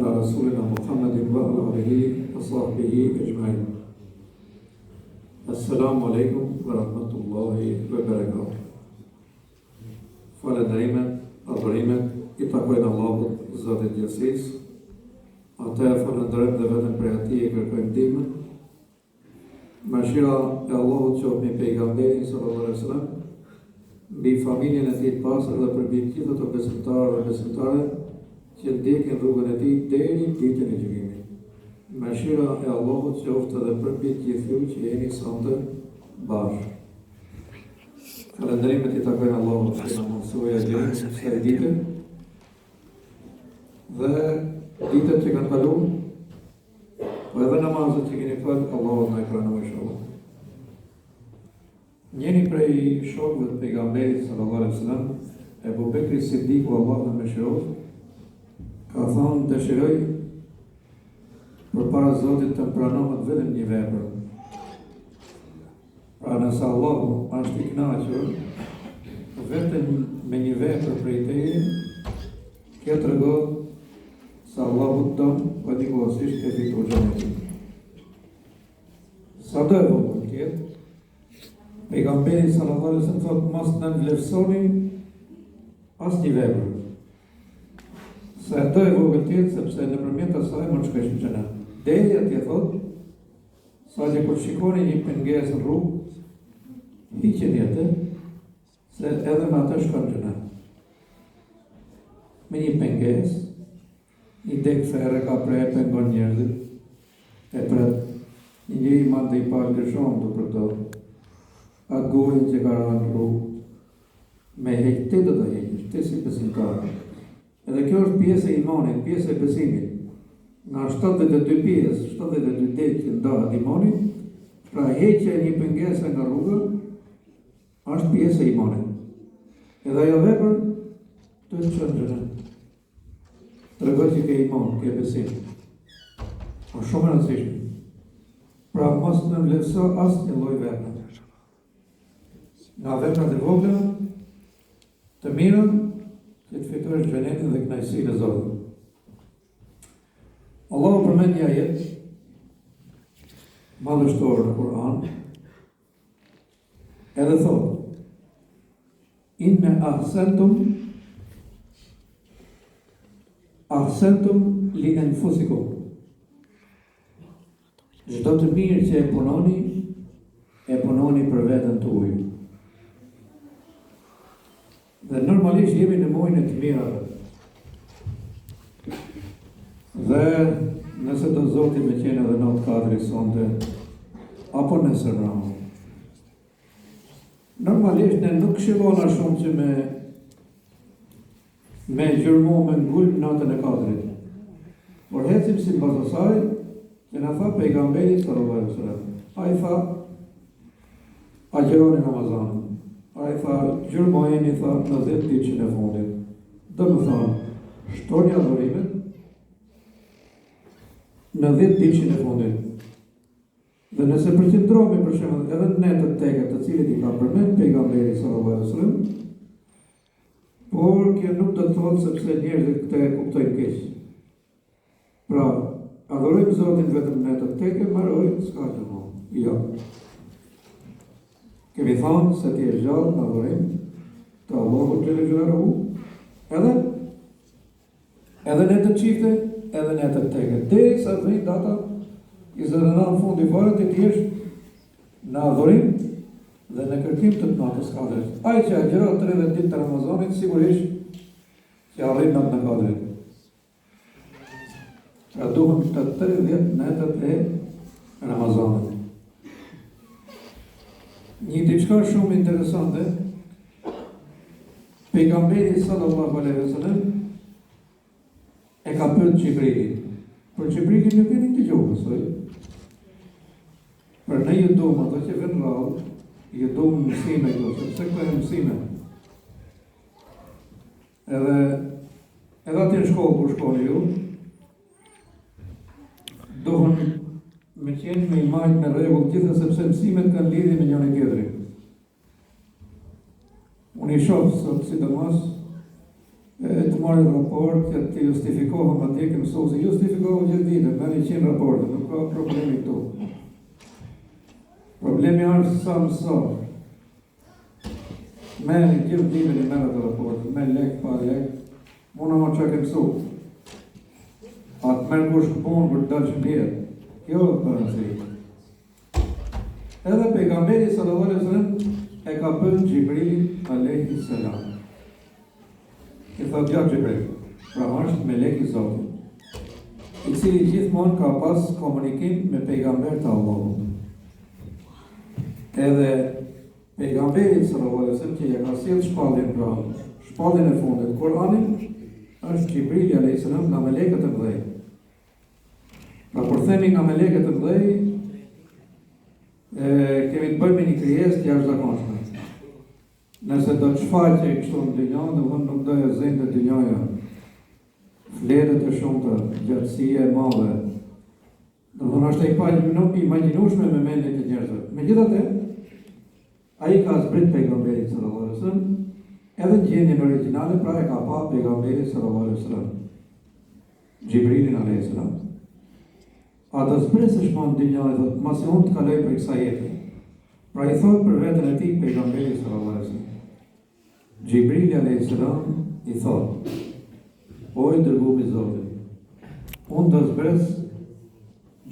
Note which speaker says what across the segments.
Speaker 1: على رسولنا محمد وعلى آله وصحبه أجمعين. السلام عليكم ورحمة الله وبركاته. Falënderimet, adhurimet I takojnë Allahut, Zotit Gjërësisë. Atë falënderojmë dhe vetëm prej Atij e kërkojmë ndihmën. Mëshira e Allahut qoftë mbi pejgamberin sallallahu alaihi wasallam, mbi familjen e tij të pastër dhe për gjithë ato besimtarë dhe besimtare që ndjekin rrugën e tij deri ditën e gjykimit. Mëshira e Allahut qoftë edhe për gjithë ju që jeni sonte bashkë. Falënderimet I takojnë Allahut që na mësoi gjë kësaj dite dhe ditët që kanë kaluar, po edhe namazet që keni falë, Allahu na ekranoj inshallah. Njëri prej shokëve të pejgamberit sallallahu alaihi wasallam, Ebu Bekri Siddiku, Allahu na mëshiroft, ka thonë dëshiroj përpara Zotit të pranohet vetëm një vepër. Pra nëse Allahu është I kënaqur vetëm me një vepër prej teje, kjo tregon se Allahu don patjetërisht e fiton xhenetin. Sa do të vogël tjetë, pejgamberi sallallahu alaihi wasallam thotë mos në vlerësoni asnjë vepër. Sa do e vogël tjetë, sepse nëpërmjet asaj mund të shkosh në xhenet. Deri atje thotë, sa që kur shikoni një pengesë në rrugë, hiqeni atë, se edhe me atë shkon në xhenet. Me një pengesë, I dek ferë ka prej pengon njerëzit, e pret, një njëri mande I parë lëshon të për to, atë gojën që ka rënë rrugë, me heqë të do të heqësh, të si besimtar. Edhe kjo është pjesë e imanit, pjesë e besimit. Nga 72 pjesë, 72 dekë që ndahet imanit, pra heqja e një pengese nga rruga, është pjesë e imanit. Edhe ajo vepër, të të qënë xhenet. Tregoj që ke iman, ke besim. Është shumë e rëndësishme. Pra mos në vlerëso asnjë lloj vepre. Nga veprat e vogla, të mira, që të fitosh xhenetin dhe kënaqësinë e Zotit. Allahu përmend një ajet madhështor në Kur'an, edhe thotë: Inna ahsantum li anfusikum. Çdo të mirë që e punoni për veten tuaj. Dhe normalisht jemi në muajin e të mirave. Dhe nëse do Zoti më qenë edhe në katëri sonte, apo nesër ramo. Normalisht ne nuk këshillona shumë që me gjërmu me ngull natën e katërit. Por hecim si pas asaj, që na tha pejgamberi sallallahu alaihi wasallam. Ai tha, agjironi Ramazanin. Ai tha, gjërmojeni tha në 10 ditën e fundit. Do të thonë, shtoni adhurimet në 10 ditën e fundit. Dhe nëse përqendrohemi për shembull edhe në netët teke të cilit I ka përmend pejgamberi sallallahu alaihi wasallam, por kjo nuk do të thotë sepse njerëzit këtë e kuptojnë keq. Pra, adhurojmë Zotin vetëm në netët teke, mbarojmë s'ka gjë më. Jo. Kemi thonë se ti je gjallë në adhurim të Allahut xhelalu xhelaluhu, edhe në të çifte, edhe në të teke. Derisa të vijë data 29 fundi fare ti jesh në adhurim dhe në kërkim të natës katërt. Ai që agjeron 30 ditë të Ramazanit sigurisht që arrin natën e katërt. Pra duhen të 30 natët e Ramazanit. Një diçka shumë interesante, pejgamberi sallallahu alaihi wasallam e ka pyetur Xhibrilin. Për Xhibrilin nuk keni dëgjuar mësoj. Për ne ju duam ato që vjen rrallë, ju duam mësime këto, sepse këto janë mësime. Edhe aty në shkollë kur shkoni ju, duhen me qenë me imajt me rregull gjithë sepse mësimet kanë lidhje me njëri tjetrin. Unë I shoh sot sidomos të marrë raport, të justifikohëm atje, ke mësuesi, justifikohëm gjithë ditën, me 100 raporte, nuk ka problemi këtu. Problemi është sa mësor. Merë gjithë ditën i merë të raporte, me lek, pa lek, muna ma që ke mësu. Atë merë kush punë, kur të dalë që bjerë. Kjo është përënësi. Edhe pejgamberi sallallahu alaihi wasallam e ka bën Xhibrilin alayhi salam. I thotë ja Xhibril, pra është melek i Zotit, i cili gjithmonë ka pas komunikim me pejgamber të Allahut. Edhe pejgamberi sallallahu alaihi wasallam që ja ka sjell shpalljen pra, shpalljen e fundit, Kur'anin, është Xhibrili alayhi salam nga melekët e mëdhenj. Pra kur themi nga melekët e mëdhenj, kemi të bëjmë një krijesë të jashtëzakonshme. Nëse do të shfaqej kështu në dynjë, domethënë nuk do të zënë dynjaja. Fletët e shumta, gjatësia e madhe. Domethënë është e paimagjinoshme me mendjen e njerëzve. Megjithatë, ai ka zbrit pejgamberin sallallahu alaihi wasallam, edhe në gjendjen origjinale, pra e ka pa pejgamberin sallallahu alaihi wasallam. Xhibrilin alaihi salam. A do zbresësh ma në dynja e thotë, masi unë të kaloj për kësa jetë. Pra i thotë për vetën e ti pejgamberi sallallahu alaihi wasallam. Xhibrili alaihi salam i thotë, o i dërguar i Zotit, unë do zbres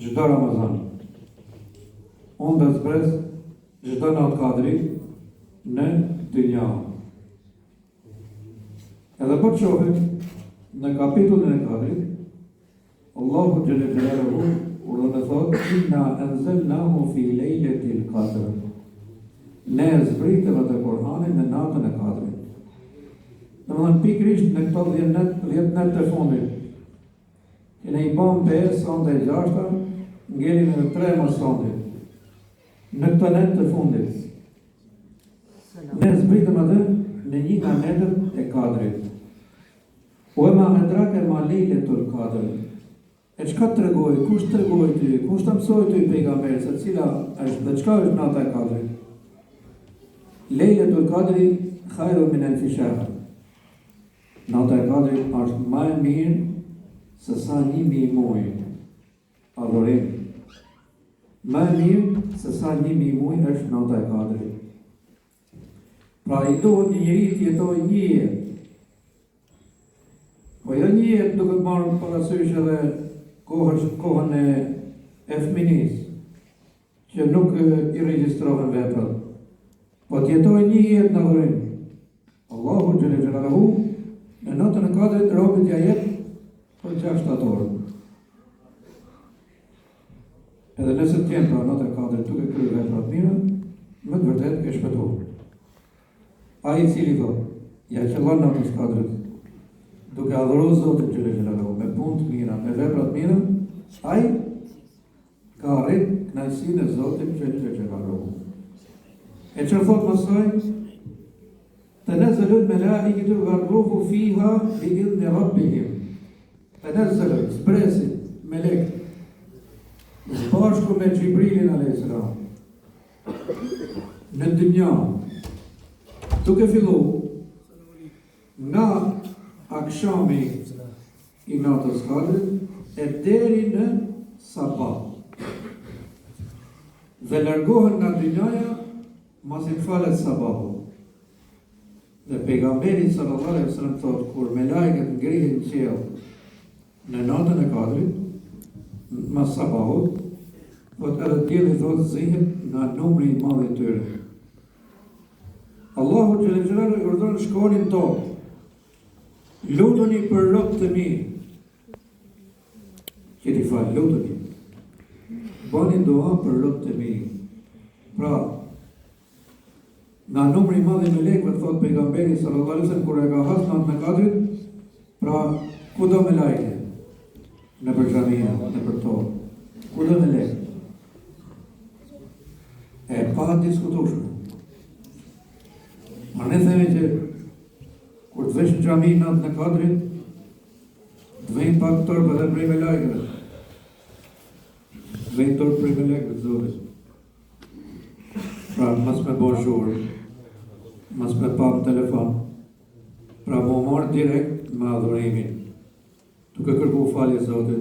Speaker 1: çdo Ramazan. Unë do zbres çdo natë kadri në dynja. Edhe po të shohim në kapitullin e kadrit, Allahu Jalla Jalaluhu urdhën e thotë, inna anzalnahu fi lejletil qadr. Ne zbritëm atë Kur'anin në natën e Kadrit. Domethënë pikërisht në këto 10 net të fundit. Që ne i bëm 5 sonde 6, ngelim edhe 3 më sonde. Në këto net të fundit. Ne zbritëm atë në një nga netët e Kadrit. O e ma adrake ma lejletul qadr. E qka të tregoj, kush të tregoj ty, kush të mësoj ty pejgamberi, se cila është dhe qka është nata e kadri? Lejletul qadri khajru min alfi shahr. Nata e kadri është më e mirë se sa 1000 muaj. Adhurim. Më e mirë se sa 1000 muaj është nata e kadri. Pra i duhet një njeri të jetoj një jetë. Po jo një jetë duke të marrë parasysh edhe kohën e fëminis, që nuk i regjistrohen veprat, po t'jetoj një jetë në adhurim. Allahu Jalla Jalaluhu në natën e Kadrit robit ja jep për 6 orë. Edhe nëse t'jen pra natë e Kadrit duke kryer veprat mira, me të vërtetë ke shpëtuar. Ai i cili thotë, ja qëllon natën e Kadrit, duke adhuruar Zotin Jalla Jalaluhu me punë të mira, me vepra të mira, ai ka arrit kënaqësinë e Zotit Jalla Jalaluhu. E çfarë thotë mësoj? Tanazzalul malaikatu war-ruhu fiha bi-idhni rabbihim. Tanazzalul, zbresin melek bashku me Xhibrilin alayhis salam në dynja, duke fillu nga akshami i natës Kadrit e deri në sabat. Dhe largohen nga dynjaja masi falet sabahu. Dhe pejgamberi sallallahu alaihi wasallam thotë, kur me lajket ngrihen në qiell në natën e Kadrit, mas sabahut, po të edhe dielli thotë zihet nga numri i madh i tyre. Allahu Jalla Jalaluhu urdhon shkonin tokë. Lutuni për robët të mi. Që t'i falë, lutuni. Bani dua për robët të mi. Pra, nga numri i madh i melekëve, thotë pejgamberi sallallahu alaihi wasallam, kur e ka hasë natën e Kadrit, pra ku do me lajke? Në për xhamia, në për tokë. Ku do me lajke? E pa diskutueshme. Ma ne themi që kur të vesh në xhami natën e Kadrit, të vejnë pak torpë edhe prej me lajkeve. Të vejnë torpë prej me lajkeve të Zotit. Pra, mas me bo shurë, mas me pa në telefon, pra më marë direkt me adhurimin, duke kërku falje Zotit.